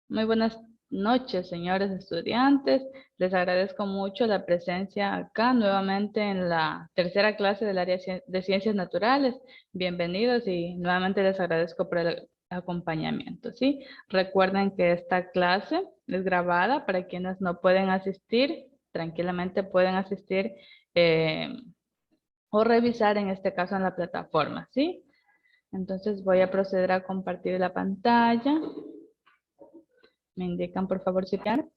Muy buenas noches, señores estudiantes. Les agradezco mucho la presencia acá nuevamente en la tercera clase del área de Ciencias Naturales. Bienvenidos y nuevamente les agradezco por el acompañamiento, ¿sí? Recuerden que esta clase es grabada para quienes no pueden asistir, tranquilamente pueden asistir eh, o revisar en este caso en la plataforma, ¿sí? Entonces voy a proceder a compartir la pantalla. Me indican por favor si quieren.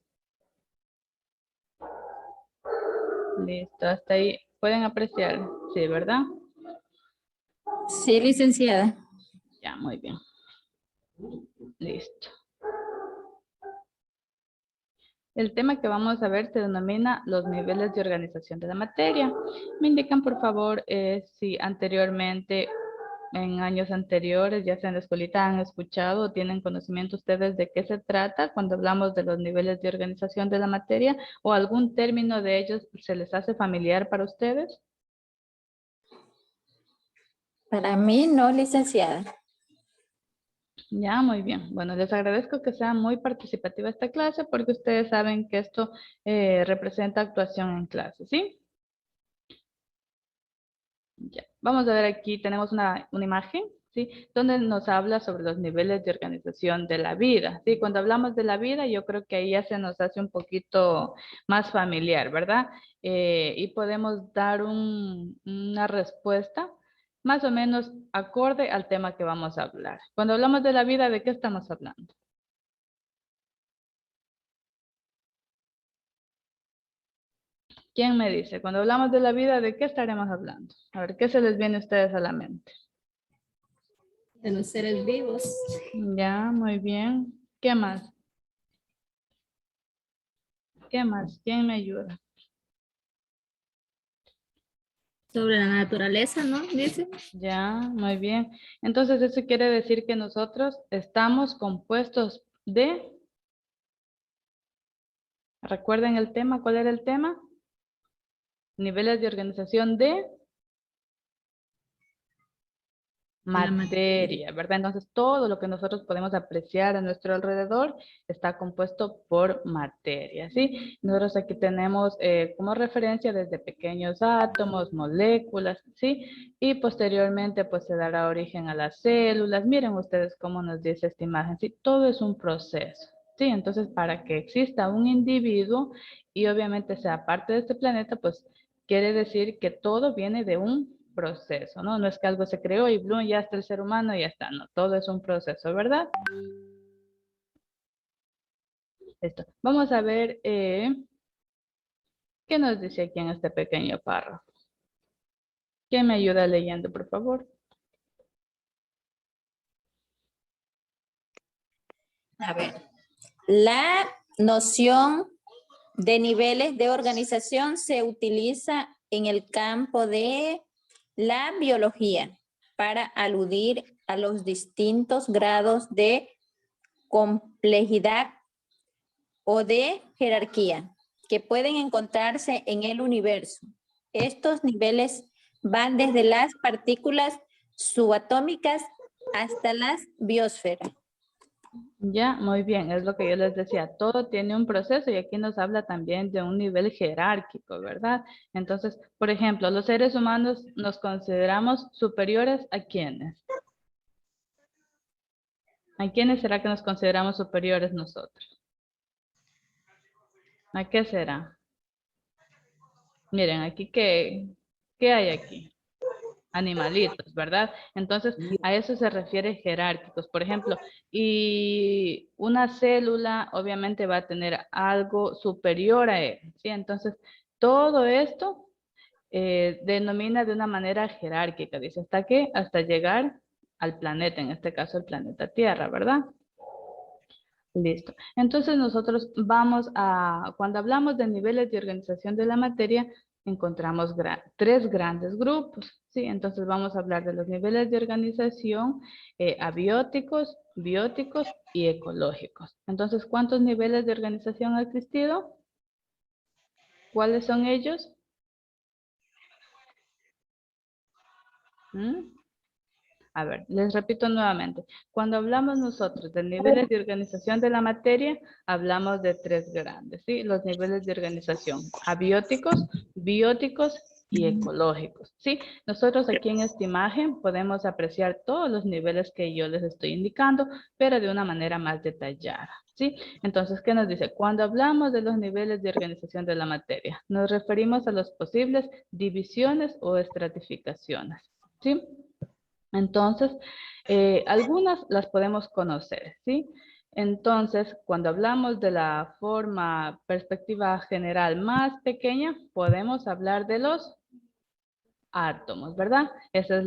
Listo, hasta ahí. ¿Pueden apreciar? Sí, ¿verdad? Sí, licenciada. Ya, muy bien. Listo. El tema que vamos a ver se denomina los niveles de organización de la materia. Me indican, por favor, si anteriormente, en años anteriores, ya sea en la escuelita, han escuchado o tienen conocimiento ustedes de qué se trata cuando hablamos de los niveles de organización de la materia o algún término de ellos se les hace familiar para ustedes. Para mí no, licenciada. Ya, muy bien. Bueno, les agradezco que sea muy participativa esta clase porque ustedes saben que esto representa actuación en clase, ¿sí? Ya. Vamos a ver aquí, tenemos una imagen, ¿sí? Donde nos habla sobre los niveles de organización de la vida, ¿sí? Cuando hablamos de la vida, yo creo que ahí ya se nos hace un poquito más familiar, ¿verdad? Y podemos dar una respuesta más o menos acorde al tema que vamos a hablar. Cuando hablamos de la vida, ¿de qué estamos hablando? ¿Quién me dice? Cuando hablamos de la vida, ¿de qué estaremos hablando? A ver, ¿qué se les viene a ustedes a la mente? De los seres vivos. Ya, muy bien. ¿Qué más? ¿Qué más? ¿Quién me ayuda? Sobre la naturaleza, ¿no? Dice. Ya, muy bien. Entonces, eso quiere decir que nosotros estamos compuestos de, recuerden el tema, ¿cuál era el tema? Niveles de organización de De la materia. materia, ¿verdad? Entonces, todo lo que nosotros podemos apreciar a nuestro alrededor está compuesto por materia, ¿sí? Nosotros aquí tenemos como referencia desde pequeños átomos, moléculas, ¿sí? Y posteriormente, pues, se dará origen a las células. Miren ustedes cómo nos dice esta imagen, ¿sí? Todo es un proceso, ¿sí? Entonces, para que exista un individuo y obviamente sea parte de este planeta, pues, quiere decir que todo viene de un proceso, ¿no? No es que algo se creó y Bloom ya está el ser humano y ya está, no, todo es un proceso, ¿verdad? Esto. Vamos a ver qué nos dice aquí en este pequeño párrafo. ¿Quién me ayuda leyendo, por favor? A ver. La noción de niveles de organización se utiliza en el campo de la biología para aludir a los distintos grados de complejidad o de jerarquía que pueden encontrarse en el universo. Estos niveles van desde las partículas subatómicas hasta las biosferas. Ya, muy bien, es lo que yo les decía, todo tiene un proceso y aquí nos habla también de un nivel jerárquico, ¿verdad? Entonces, por ejemplo, los seres humanos nos consideramos superiores a quiénes. ¿A quiénes será que nos consideramos superiores nosotros? ¿A qué será? Miren, aquí, ¿qué hay aquí? Animalitos, ¿verdad? Entonces, a eso se refiere jerárquicos. Por ejemplo, y una célula obviamente va a tener algo superior a él, ¿sí? Entonces, todo esto denomina de una manera jerárquica, dice, ¿hasta qué? Hasta llegar al planeta, en este caso el planeta Tierra, ¿verdad? Listo. Entonces nosotros vamos a, cuando hablamos de niveles de organización de la materia, encontramos tres grandes grupos, ¿sí? Entonces vamos a hablar de los niveles de organización abióticos, bióticos y ecológicos. Entonces, ¿cuántos niveles de organización ha existido? ¿Cuáles son ellos? ¿Mm? A ver, les repito nuevamente. Cuando hablamos nosotros de niveles de organización de la materia, hablamos de 3 grandes, ¿sí? Los niveles de organización: abióticos, bióticos y ecológicos, ¿sí? Nosotros aquí en esta imagen podemos apreciar todos los niveles que yo les estoy indicando, pero de una manera más detallada, ¿sí? Entonces, ¿qué nos dice? Cuando hablamos de los niveles de organización de la materia, nos referimos a las posibles divisiones o estratificaciones, ¿sí? Entonces, algunas las podemos conocer, ¿sí? Entonces, cuando hablamos de la forma perspectiva general más pequeña, podemos hablar de los átomos, ¿verdad? Esa es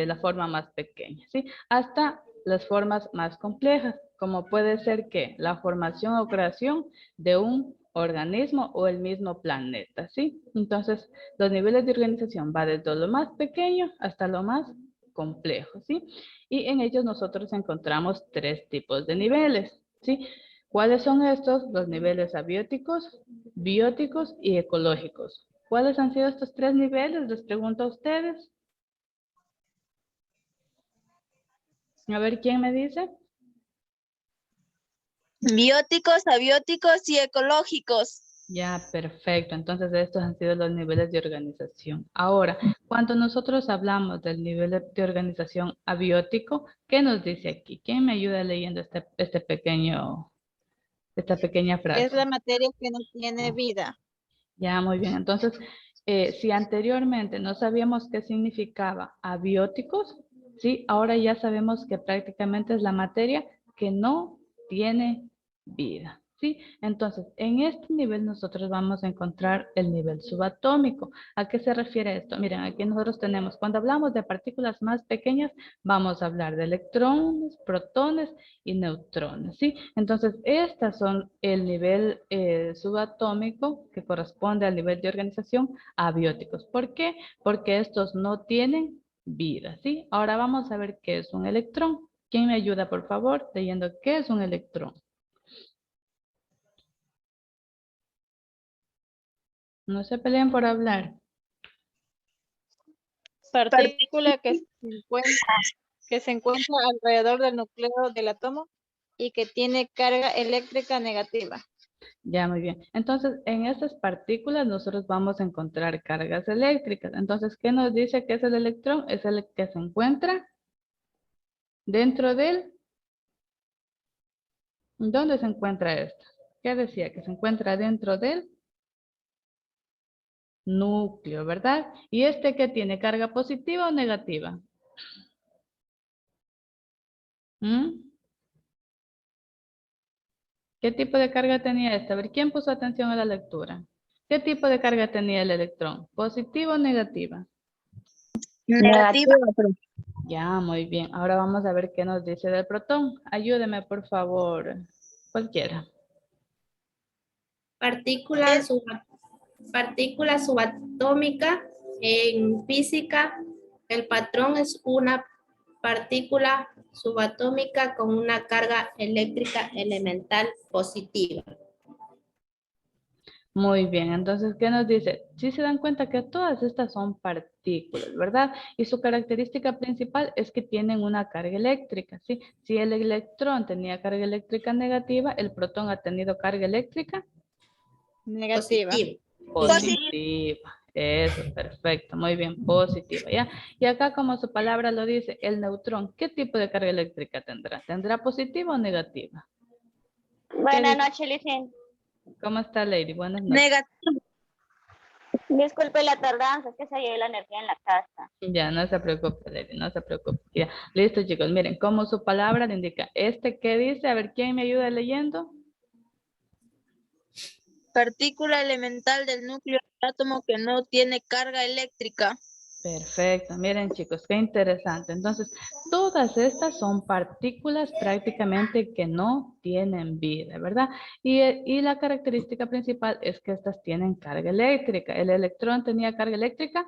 la forma más pequeña, ¿sí? Hasta las formas más complejas, como puede ser que la formación o creación de un organismo o el mismo planeta, ¿sí? Entonces, los niveles de organización va desde lo más pequeño hasta lo más complejo, ¿sí? Y en ellos nosotros encontramos 3 tipos de niveles, ¿sí? ¿Cuáles son estos? Los niveles abióticos, bióticos y ecológicos. ¿Cuáles han sido estos 3 niveles? Les pregunto a ustedes. A ver, ¿quién me dice? Bióticos, abióticos y ecológicos. Ya, perfecto. Entonces, estos han sido los niveles de organización. Ahora, cuando nosotros hablamos del nivel de organización abiótico, ¿qué nos dice aquí? ¿Quién me ayuda leyendo esta pequeña Es frase? la materia que no tiene vida. Ya, muy bien. Entonces, si anteriormente no sabíamos qué significaba abióticos, ¿sí? Ahora ya sabemos que prácticamente es la materia que no tiene vida, ¿sí? Entonces, en este nivel nosotros vamos a encontrar el nivel subatómico. ¿A qué se refiere esto? Miren, aquí nosotros tenemos, cuando hablamos de partículas más pequeñas, vamos a hablar de electrones, protones y neutrones, ¿sí? Entonces, estas son el nivel subatómico que corresponde al nivel de organización abióticos. ¿Por qué? Porque estos no tienen vida, ¿sí? Ahora vamos a ver qué es un electrón. ¿Quién me ayuda, por favor, leyendo qué es un electrón? No se peleen por hablar. Partícula que se encuentra alrededor del núcleo del átomo y que tiene carga eléctrica negativa. Ya, muy bien. Entonces, en estas partículas nosotros vamos a encontrar cargas eléctricas. Entonces, ¿qué nos dice que es el electrón? Es el que se encuentra dentro del... ¿Dónde se encuentra esto? ¿Qué decía? Que se encuentra dentro del núcleo, ¿verdad? ¿Y este qué tiene? ¿Carga positiva o negativa? ¿Mm? ¿Qué tipo de carga tenía este? A ver, ¿quién puso atención a la lectura? ¿Qué tipo de carga tenía el electrón? ¿Positiva o negativa? Negativa. Ya, muy bien. Ahora vamos a ver qué nos dice del protón. Ayúdeme, por favor. Cualquiera. Partícula, partícula subatómica. En física, el patrón es una partícula subatómica con una carga eléctrica elemental positiva. Muy bien, entonces, ¿qué nos dice? Sí se dan cuenta que todas estas son partículas, ¿verdad? Y su característica principal es que tienen una carga eléctrica, ¿sí? Si el electrón tenía carga eléctrica negativa, el protón ha tenido carga eléctrica Negativa. positiva. Eso, perfecto, muy bien, positiva, ¿ya? Y acá, como su palabra lo dice, el neutrón, ¿qué tipo de carga eléctrica tendrá? ¿Tendrá positiva o negativa? Buenas noches, Licen. ¿Cómo está, Lady? Buenas noches. Negativa. Disculpe la tardanza, es que se ha ido la energía en la casa. Ya, no se preocupe, Lady, no se preocupe. Ya, listo, chicos. Miren, como su palabra le indica, ¿qué dice? A ver, ¿quién me ayuda leyendo? Partícula elemental del núcleo del átomo que no tiene carga eléctrica. Perfecto. Miren, chicos, qué interesante. Entonces, todas estas son partículas prácticamente que no tienen vida, ¿verdad? Y la característica principal es que estas tienen carga eléctrica. ¿El electrón tenía carga eléctrica?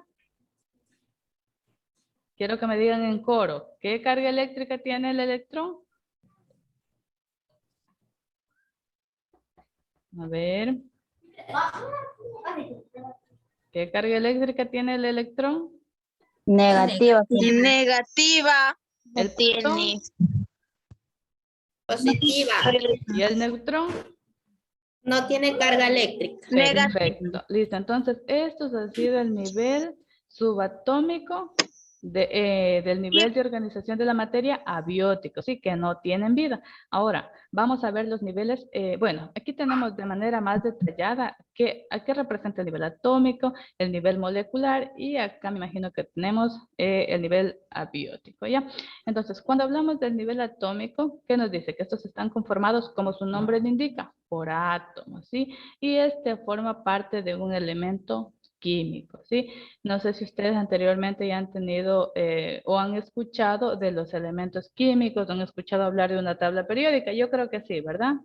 Quiero que me digan en coro, ¿qué carga eléctrica tiene el electrón? A ver. ¿Qué carga eléctrica tiene el electrón? Negativa. Negativa. No El protón tiene. Positiva. y el neutrón. No tiene carga eléctrica. Perfecto, listo. Entonces, esto ha sido el nivel subatómico del nivel de organización de la materia abiótico, sí, que no tienen vida. Ahora, vamos a ver los niveles. Bueno, aquí tenemos de manera más detallada a qué representa el nivel atómico, el nivel molecular y acá me imagino que tenemos el nivel abiótico, ¿ya? Entonces, cuando hablamos del nivel atómico, ¿qué nos dice? Que estos están conformados, como su nombre lo indica, por átomos, ¿sí? Y este forma parte de un elemento químico, ¿sí? No sé si ustedes anteriormente ya han tenido o han escuchado de los elementos químicos, o han escuchado hablar de una tabla periódica. Yo creo que sí, ¿verdad?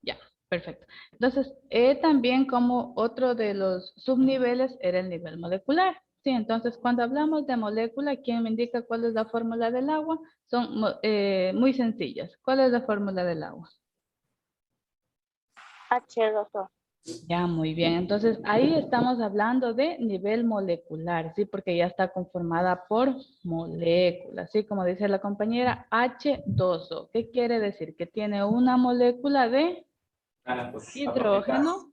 Ya, perfecto. Entonces, también como otro de los subniveles era el nivel molecular. Sí, entonces cuando hablamos de molécula, ¿quién me indica cuál es la fórmula del agua? Son muy sencillas. ¿Cuál es la fórmula del agua? H2O. Ya, muy bien. Entonces, ahí estamos hablando de nivel molecular, ¿sí? Porque ya está conformada por moléculas, ¿sí? Como dice la compañera, H2O. ¿Qué quiere decir? Que tiene una molécula de hidrógeno,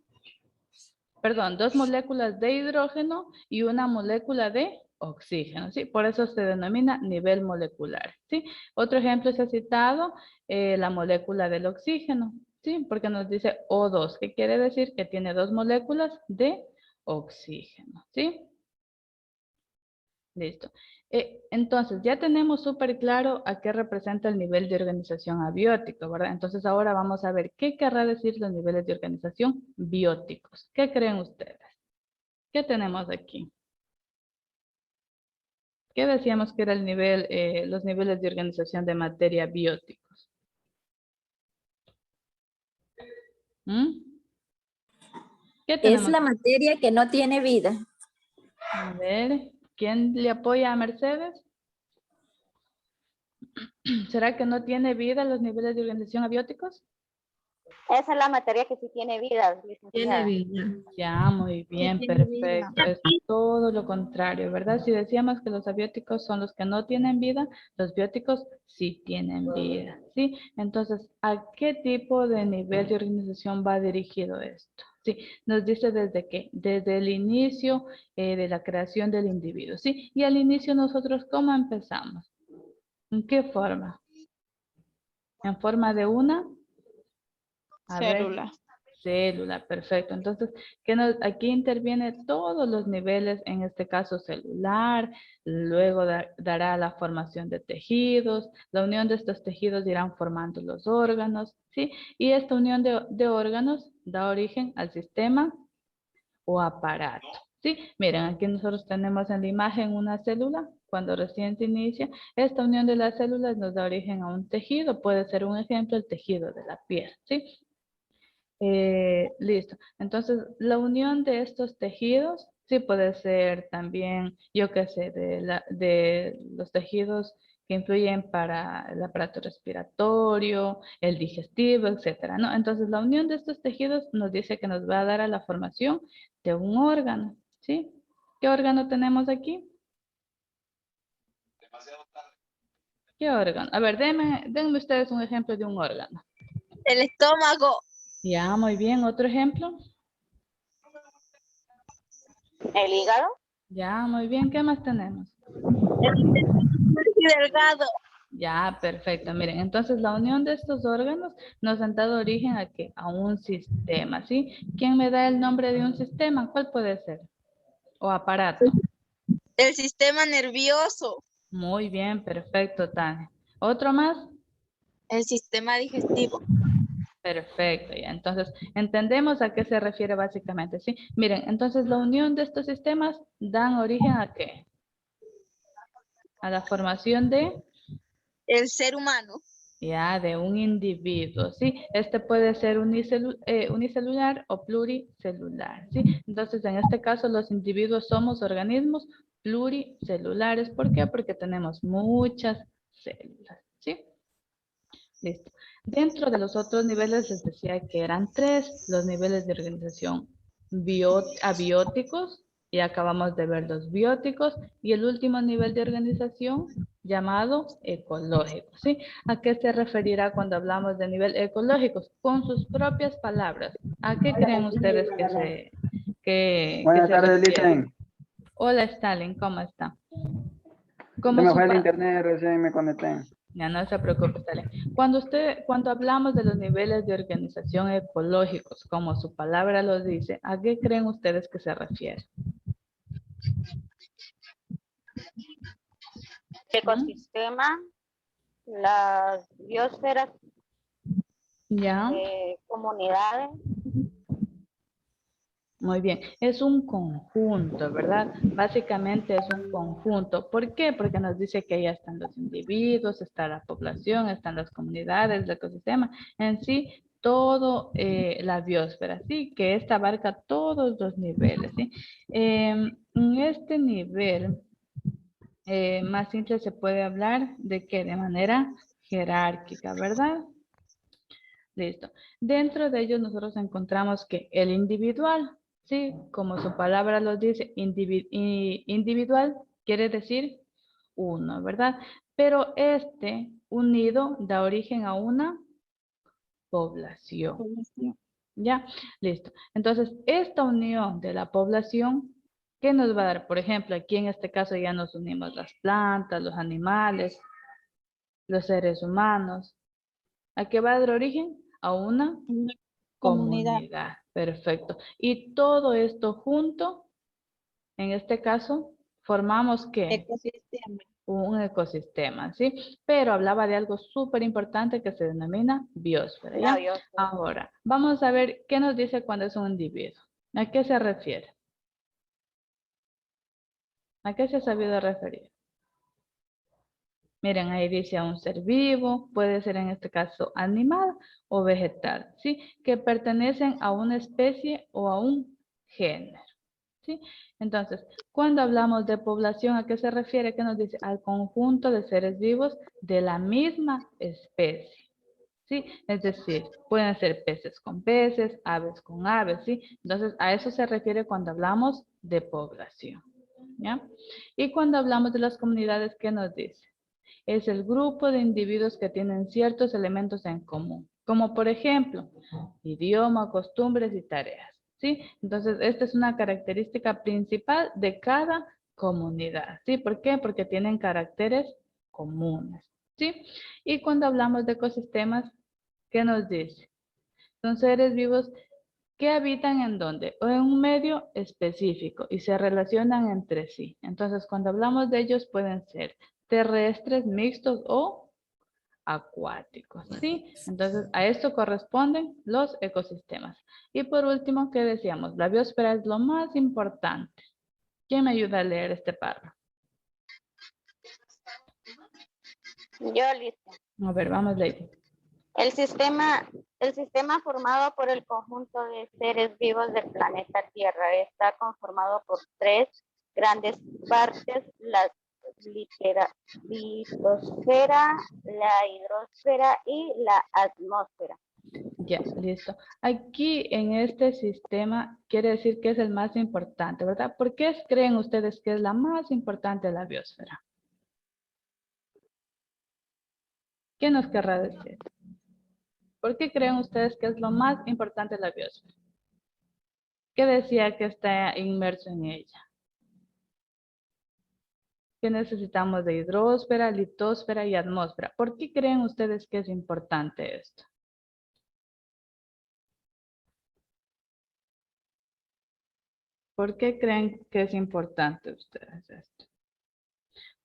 perdón, dos moléculas de hidrógeno y una molécula de oxígeno, ¿sí? Por eso se denomina nivel molecular, ¿sí? Otro ejemplo se ha citado la molécula del oxígeno, ¿sí? Porque nos dice O2, que quiere decir que tiene dos moléculas de oxígeno, ¿sí? Listo. Entonces, ya tenemos súper claro a qué representa el nivel de organización abiótico, ¿verdad? Entonces, ahora vamos a ver qué querrá decir los niveles de organización bióticos. ¿Qué creen ustedes? ¿Qué tenemos aquí? ¿Qué decíamos que era el nivel, los niveles de organización de materia bióticos? ¿Mm? ¿Qué Es tenemos? la materia que no tiene vida. A ver, ¿quién le apoya a Mercedes? ¿Será que no tiene vida los niveles de organización abióticos? Esa es la materia que sí tiene vida, Tiene licenciada. vida. Ya, muy Sí, bien, tiene vida. perfecto. Es todo lo contrario, ¿verdad? Si decíamos que los abióticos son los que no tienen vida, los bióticos sí tienen vida, ¿sí? Entonces, ¿a qué tipo de nivel de organización va dirigido esto? Sí, nos dice desde qué, desde el inicio de la creación del individuo, ¿sí? Y al inicio nosotros, ¿cómo empezamos? ¿En qué forma? ¿En forma de una? A ver. Célula. Célula, perfecto. Entonces, aquí interviene todos los niveles, en este caso celular, luego dará la formación de tejidos, la unión de estos tejidos irán formando los órganos, ¿sí? Y esta unión de órganos da origen al sistema o aparato, ¿sí? Miren, aquí nosotros tenemos en la imagen una célula, cuando recién se inicia, esta unión de las células nos da origen a un tejido, puede ser un ejemplo el tejido de la piel, ¿sí? Listo. Entonces, la unión de estos tejidos, sí puede ser también, yo qué sé, de los tejidos que influyen para el aparato respiratorio, el digestivo, etcétera, ¿no? Entonces, la unión de estos tejidos nos dice que nos va a dar a la formación de un órgano, ¿sí? ¿Qué órgano tenemos aquí? ¿Qué órgano? A ver, denme ustedes un ejemplo de un órgano. El estómago. Ya, muy bien. ¿Otro ejemplo? El hígado, Ya, muy bien. ¿Qué más tenemos? Y delgado. Ya, perfecto. Miren, entonces la unión de estos órganos nos han dado origen a qué? A un sistema, ¿sí? ¿Quién me da el nombre de un sistema? ¿Cuál puede ser? O aparato. El sistema nervioso. Muy bien, perfecto, Tania. ¿Otro más? El sistema digestivo. Perfecto, ya. Entonces, entendemos a qué se refiere básicamente, ¿sí? Miren, entonces la unión de estos sistemas dan origen a qué? A la formación de El ser humano. ya, de un individuo, ¿sí? Este puede ser unicelular o pluricelular, ¿sí? Entonces, en este caso, los individuos somos organismos pluricelulares. ¿Por qué? Porque tenemos muchas células, ¿sí? Listo. Dentro de los otros niveles les decía que eran tres los niveles de organización abióticos, Y acabamos de ver los bióticos y el último nivel de organización llamado ecológico, ¿sí? ¿A qué se referirá cuando hablamos de nivel ecológico? Con sus propias palabras. ¿A qué creen ustedes que Buenas se tardes, refiere? Listen. Hola, Stalin, ¿cómo está? Se ¿Cómo me su fue el pa- internet, recién me conecté. Ya, no se preocupe, Stalin. Cuando hablamos de los niveles de organización ecológicos, como su palabra lo dice, ¿a qué creen ustedes que se refiere? Ecosistema, las biosferas, Ya. comunidades. Muy bien, es un conjunto, ¿verdad? Básicamente es un conjunto. ¿Por qué? Porque nos dice que ya están los individuos, está la población, están las comunidades, el ecosistema, en sí, todo la biosfera, ¿sí? Que esta abarca todos los niveles, ¿sí? En este nivel más simple se puede hablar de que de manera jerárquica, ¿verdad? Listo. Dentro de ellos nosotros encontramos que el individual, sí, como su palabra lo dice, individual quiere decir uno, ¿verdad? Pero este unido da origen a una población. ¿Ya? Listo. Entonces, esta unión de la población, ¿qué nos va a dar? Por ejemplo, aquí en este caso ya nos unimos las plantas, los animales, los seres humanos. ¿A qué va a dar origen? A una Una comunidad. comunidad. Perfecto. Y todo esto junto, en este caso, formamos ¿qué? Ecosistema. Un ecosistema, ¿sí? Pero hablaba de algo súper importante que se denomina biosfera, La ¿ya? biosfera. Ahora, vamos a ver qué nos dice cuando es un individuo. ¿A qué se refiere? ¿A qué se ha sabido referir? Miren, ahí dice a un ser vivo, puede ser en este caso animal o vegetal, ¿sí? Que pertenecen a una especie o a un género, ¿sí? Entonces, cuando hablamos de población, ¿a qué se refiere? ¿Qué nos dice? Al conjunto de seres vivos de la misma especie, ¿sí? Es decir, pueden ser peces con peces, aves con aves, ¿sí? Entonces, a eso se refiere cuando hablamos de población, ¿ya? Y cuando hablamos de las comunidades, ¿qué nos dice? Es el grupo de individuos que tienen ciertos elementos en común, como por ejemplo, idioma, costumbres y tareas, ¿sí? Entonces, esta es una característica principal de cada comunidad, ¿sí? ¿Por qué? Porque tienen caracteres comunes, ¿sí? Y cuando hablamos de ecosistemas, ¿qué nos dice? Son seres vivos que habitan en dónde? O en un medio específico y se relacionan entre sí. Entonces, cuando hablamos de ellos pueden ser terrestres, mixtos o acuáticos, ¿sí? Entonces, a esto corresponden los ecosistemas. Y por último, ¿qué decíamos? La biosfera es lo más importante. ¿Quién me ayuda a leer este párrafo? Yo listo. A ver, vamos, Lady. El sistema formado por el conjunto de seres vivos del planeta Tierra está conformado por tres grandes partes: la litosfera, la hidrosfera y la atmósfera. Ya, listo. Aquí en este sistema quiere decir que es el más importante, ¿verdad? ¿Por qué creen ustedes que es la más importante de la biosfera? ¿Qué nos querrá decir? ¿Por qué creen ustedes que es lo más importante de la biosfera? ¿Qué decía que está inmerso en ella? ¿Qué necesitamos de hidrosfera, litosfera y atmósfera? ¿Por qué creen ustedes que es importante esto? ¿Por qué creen que es importante ustedes esto?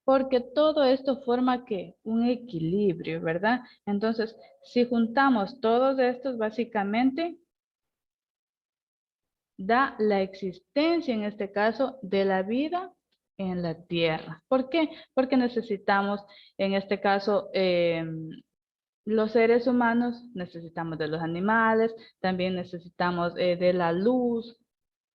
Porque todo esto forma ¿qué? Un equilibrio, ¿verdad? Entonces, si juntamos todos estos, básicamente da la existencia, en este caso, de la vida en la tierra. ¿Por qué? Porque necesitamos, en este caso, los seres humanos, necesitamos de los animales, también necesitamos de la luz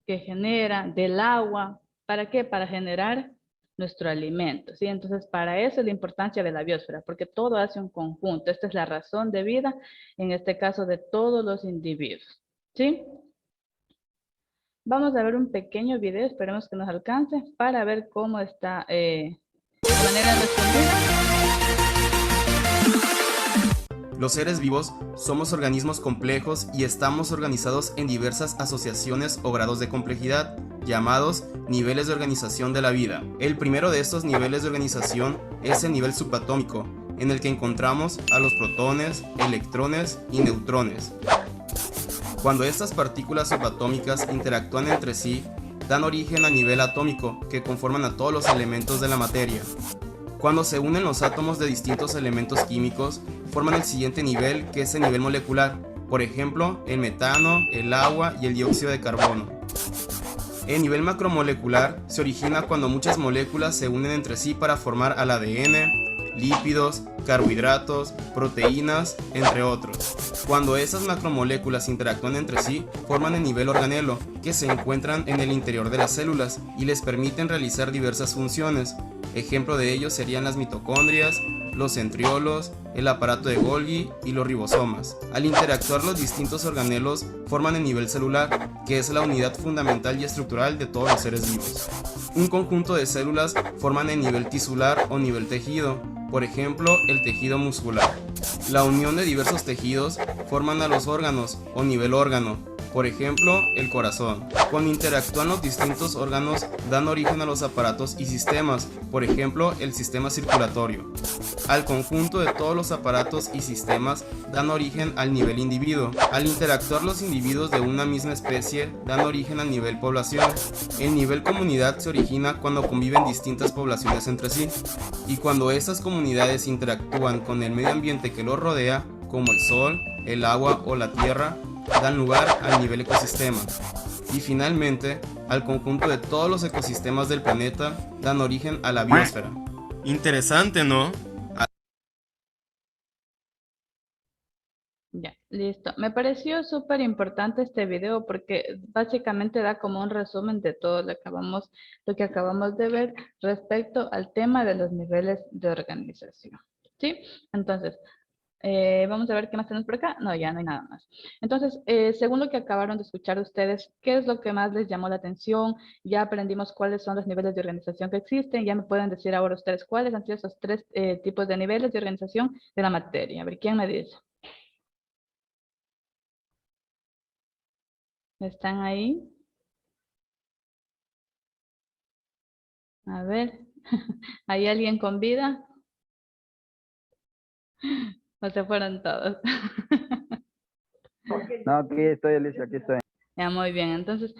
que genera, del agua. ¿Para qué? Para generar nuestro alimento, ¿sí? Entonces, para eso es la importancia de la biosfera, porque todo hace un conjunto. Esta es la razón de vida, en este caso, de todos los individuos, ¿sí? Vamos a ver un pequeño video, esperemos que nos alcance, para ver cómo está de manera resumida. Los seres vivos somos organismos complejos y estamos organizados en diversas asociaciones o grados de complejidad, llamados niveles de organización de la vida. El primero de estos niveles de organización es el nivel subatómico, en el que encontramos a los protones, electrones y neutrones. Cuando estas partículas subatómicas interactúan entre sí, dan origen al nivel atómico, que conforman a todos los elementos de la materia. Cuando se unen los átomos de distintos elementos químicos, forman el siguiente nivel, que es el nivel molecular, por ejemplo, el metano, el agua y el dióxido de carbono. El nivel macromolecular se origina cuando muchas moléculas se unen entre sí para formar al ADN, lípidos, carbohidratos, proteínas, entre otros. Cuando esas macromoléculas interactúan entre sí, forman el nivel organelo, que se encuentran en el interior de las células y les permiten realizar diversas funciones. Ejemplo de ello serían las mitocondrias, los centriolos, el aparato de Golgi y los ribosomas. Al interactuar los distintos organelos forman el nivel celular, que es la unidad fundamental y estructural de todos los seres vivos. Un conjunto de células forman el nivel tisular o nivel tejido, por ejemplo, el tejido muscular. La unión de diversos tejidos forman a los órganos o nivel órgano, por ejemplo, el corazón. Cuando interactúan los distintos órganos, dan origen a los aparatos y sistemas, por ejemplo, el sistema circulatorio. Al conjunto de todos los aparatos y sistemas dan origen al nivel individuo. Al interactuar los individuos de una misma especie, dan origen al nivel población. El nivel comunidad se origina cuando conviven distintas poblaciones entre sí, y cuando estas comunidades interactúan con el medio ambiente que los rodea, como el sol, el agua o la tierra, dan lugar al nivel ecosistema. Y finalmente, al conjunto de todos los ecosistemas del planeta, dan origen a la biosfera. Interesante, ¿no? Ya, listo. Me pareció súper importante este video porque básicamente da como un resumen de todo lo que acabamos de ver respecto al tema de los niveles de organización. ¿Sí? Entonces, vamos a ver qué más tenemos por acá. No, ya no hay nada más. Entonces, según lo que acabaron de escuchar ustedes, ¿qué es lo que más les llamó la atención? Ya aprendimos cuáles son los niveles de organización que existen. Ya me pueden decir ahora ustedes cuáles han sido esos tres tipos de niveles de organización de la materia. A ver, ¿quién me dice? ¿Están ahí? A ver, ¿hay alguien con vida? ¿O se fueron todos? No, aquí estoy, Alicia, aquí estoy. Ya, muy bien. Entonces,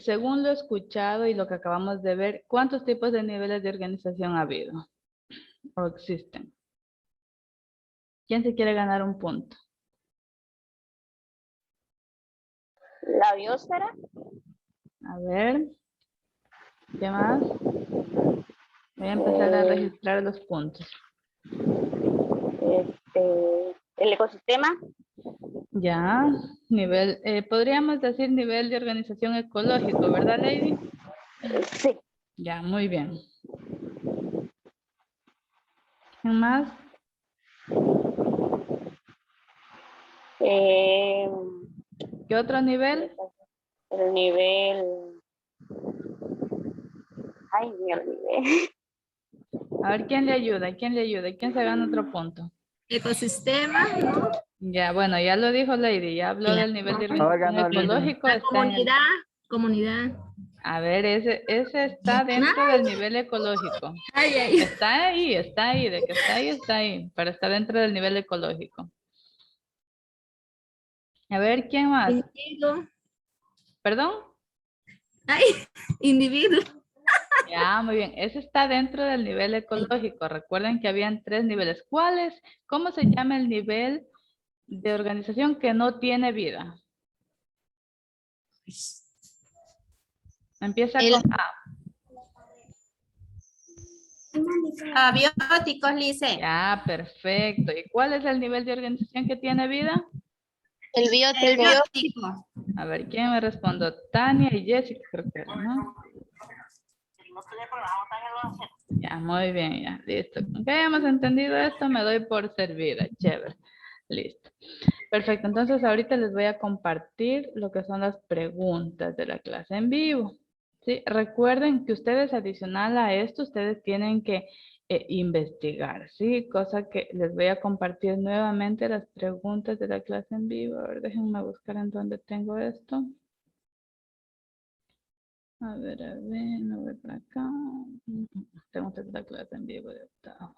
según lo escuchado y lo que acabamos de ver, ¿cuántos tipos de niveles de organización ha habido o existen? ¿Quién se quiere ganar un punto? La biosfera, A ver, ¿qué más? Voy a empezar a registrar los puntos. el ecosistema, Ya, nivel, podríamos decir nivel de organización ecológico, ¿verdad, Lady? sí, Ya, muy bien. ¿Quién más? ¿Qué otro nivel? el nivel, ay, me olvidé. A ver, ¿quién le ayuda? ¿Quién le ayuda? ¿Quién se gana otro punto? Ecosistema, ¿no? Ya, bueno, ya lo dijo Lady, ya habló del nivel de organización Órgano, ecológico. La Está en el- comunidad. a ver, ese está dentro del nivel ecológico. Ay, ay. Está ahí, de que está ahí, pero está dentro del nivel ecológico. A ver, ¿quién más? Individuo. ¿Perdón? Ay, individuo. Ya, muy bien. Ese está dentro del nivel ecológico. Recuerden que habían 3 niveles. ¿Cuáles? ¿Cómo se llama el nivel de organización que no tiene vida? Empieza El- con A. Abióticos, Lice. Ya, perfecto. ¿Y cuál es el nivel de organización que tiene vida? El biótico. A ver, ¿quién me respondió? Tania y Jessica, creo que era, ¿no? Ya, muy bien, ya, listo. Aunque hayamos entendido esto, me doy por servida. Chévere. Listo. Perfecto. Entonces ahorita les voy a compartir lo que son las preguntas de la clase en vivo. ¿Sí? Recuerden que ustedes adicional a esto, ustedes tienen que investigar, ¿sí? Cosa que les voy a compartir nuevamente las preguntas de la clase en vivo. A ver, déjenme buscar en dónde tengo esto. A ver, me voy para acá. Preguntas de la clase en vivo de octavo.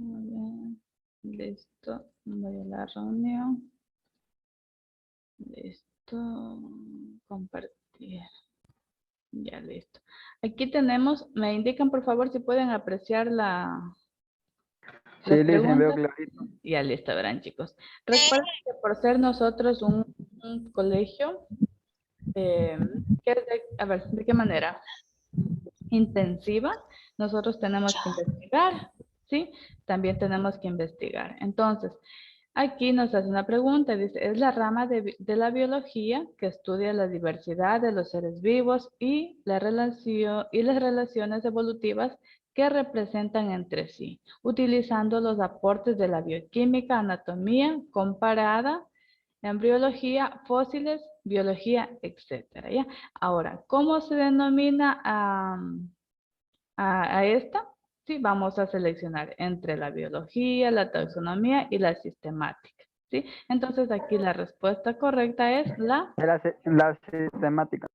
A ver, listo. Voy a la reunión. Listo. Compartir. Ya, listo. Aquí tenemos, me indican por favor si pueden apreciar las Sí, Liz, me veo preguntas. clarito. Ya, listo, verán chicos. Recuerden que por ser nosotros un colegio, a ver, ¿de qué manera? Intensiva, nosotros tenemos que investigar, ¿sí? También tenemos que investigar. Entonces, aquí nos hace una pregunta, dice, es la rama de la biología que estudia la diversidad de los seres vivos y las relaciones evolutivas que representan entre sí, utilizando los aportes de la bioquímica, anatomía comparada, embriología, fósiles, biología, etcétera, ¿ya? Ahora, ¿cómo se denomina a esta? Sí, vamos a seleccionar entre la biología, la taxonomía y la sistemática, ¿sí? Entonces aquí la respuesta correcta es la... La sistemática.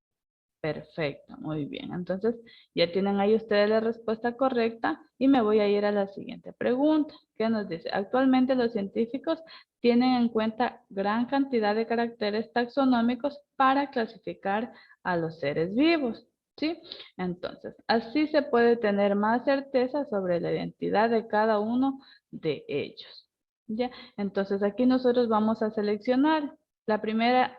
Perfecto, muy bien. Entonces ya tienen ahí ustedes la respuesta correcta y me voy a ir a la siguiente pregunta. ¿Qué nos dice? Actualmente los científicos tienen en cuenta gran cantidad de caracteres taxonómicos para clasificar a los seres vivos, ¿sí? Entonces, así se puede tener más certeza sobre la identidad de cada uno de ellos, ¿ya? Entonces aquí nosotros vamos a seleccionar la primera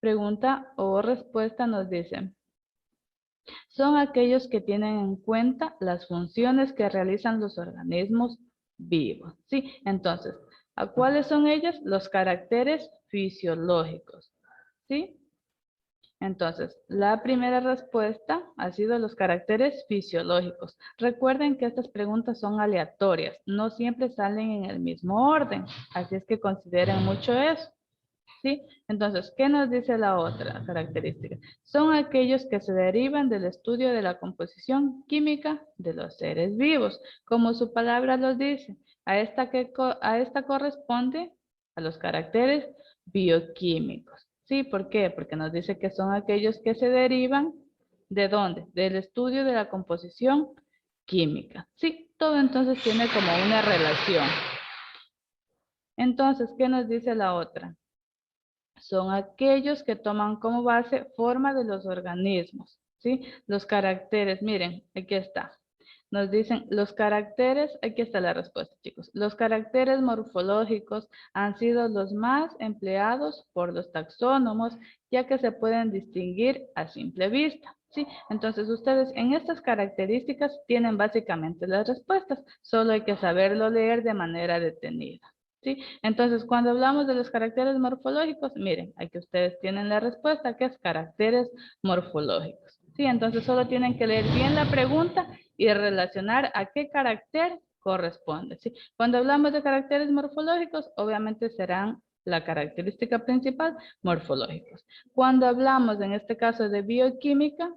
pregunta o respuesta nos dice, son aquellos que tienen en cuenta las funciones que realizan los organismos vivos. ¿Sí? Entonces, ¿a cuáles son ellas? Los caracteres fisiológicos. ¿Sí? Entonces, la primera respuesta ha sido los caracteres fisiológicos. Recuerden que estas preguntas son aleatorias, no siempre salen en el mismo orden, así es que consideren mucho eso. ¿Sí? Entonces, ¿qué nos dice la otra característica? Son aquellos que se derivan del estudio de la composición química de los seres vivos. Como su palabra lo dice, a esta corresponde a los caracteres bioquímicos. ¿Sí? ¿Por qué? Porque nos dice que son aquellos que se derivan ¿de dónde? Del estudio de la composición química. Sí, todo entonces tiene como una relación. Entonces, ¿qué nos dice la otra? Son aquellos que toman como base forma de los organismos, ¿sí? Los caracteres, miren, aquí está. Nos dicen los caracteres, aquí está la respuesta, chicos. Los caracteres morfológicos han sido los más empleados por los taxónomos, ya que se pueden distinguir a simple vista, ¿sí? Entonces, ustedes en estas características tienen básicamente las respuestas, solo hay que saberlo leer de manera detenida. ¿Sí? Entonces, cuando hablamos de los caracteres morfológicos, miren, aquí ustedes tienen la respuesta, que es caracteres morfológicos. ¿Sí? Entonces, solo tienen que leer bien la pregunta y relacionar a qué carácter corresponde. ¿Sí? Cuando hablamos de caracteres morfológicos, obviamente serán la característica principal, morfológicos. Cuando hablamos, en este caso, de bioquímica,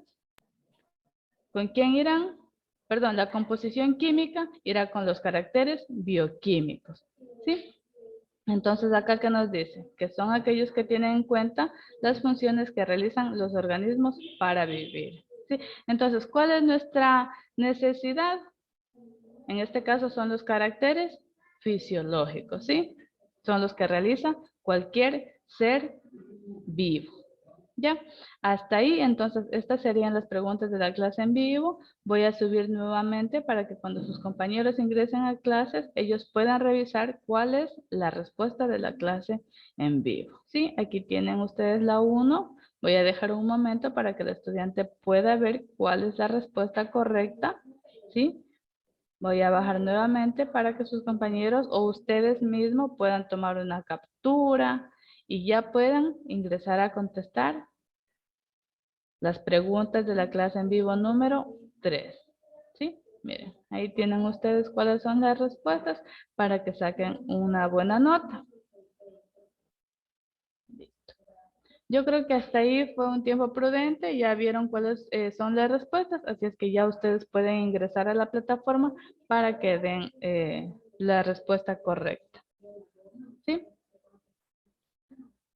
¿con quién irán? Perdón, la composición química irá con los caracteres bioquímicos. ¿Sí? Entonces, acá que nos dice que son aquellos que tienen en cuenta las funciones que realizan los organismos para vivir. ¿Sí? Entonces, ¿cuál es nuestra necesidad? En este caso son los caracteres fisiológicos, ¿sí? Son los que realiza cualquier ser vivo. ¿Ya? Hasta ahí, entonces, estas serían las preguntas de la clase en vivo. Voy a subir nuevamente para que cuando sus compañeros ingresen a clases, ellos puedan revisar cuál es la respuesta de la clase en vivo. ¿Sí? Aquí tienen ustedes la 1. Voy a dejar un momento para que el estudiante pueda ver cuál es la respuesta correcta. ¿Sí? Voy a bajar nuevamente para que sus compañeros o ustedes mismos puedan tomar una captura y ya puedan ingresar a contestar las preguntas de la clase en vivo número 3. ¿Sí? Miren, ahí tienen ustedes cuáles son las respuestas para que saquen una buena nota. Listo. Yo creo que hasta ahí fue un tiempo prudente, ya vieron cuáles son las respuestas, así es que ya ustedes pueden ingresar a la plataforma para que den la respuesta correcta. ¿Sí?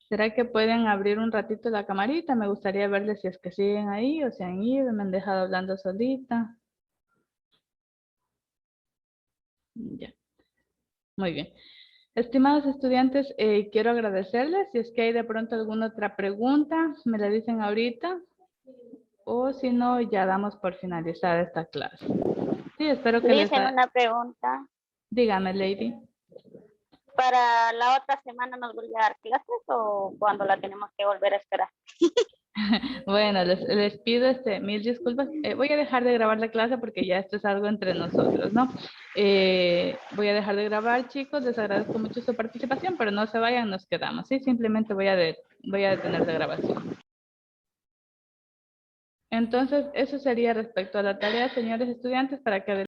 ¿Será que pueden abrir un ratito la camarita? Me gustaría verles si es que siguen ahí o se han ido, me han dejado hablando solita. Ya. Muy bien. Estimados estudiantes, quiero agradecerles. Si es que hay de pronto alguna otra pregunta, me la dicen ahorita. O si no, ya damos por finalizada esta clase. Sí, espero que les... Dicen una pregunta. Dígame, Lady. ¿Para la otra semana nos vuelve a dar clases o cuando la tenemos que volver a esperar? Bueno, les pido mil disculpas. Voy a dejar de grabar la clase porque ya esto es algo entre nosotros, ¿no? Voy a dejar de grabar, chicos. Les agradezco mucho su participación, pero no se vayan, nos quedamos. Sí, simplemente voy a detener la grabación. Entonces, eso sería respecto a la tarea, señores estudiantes, para que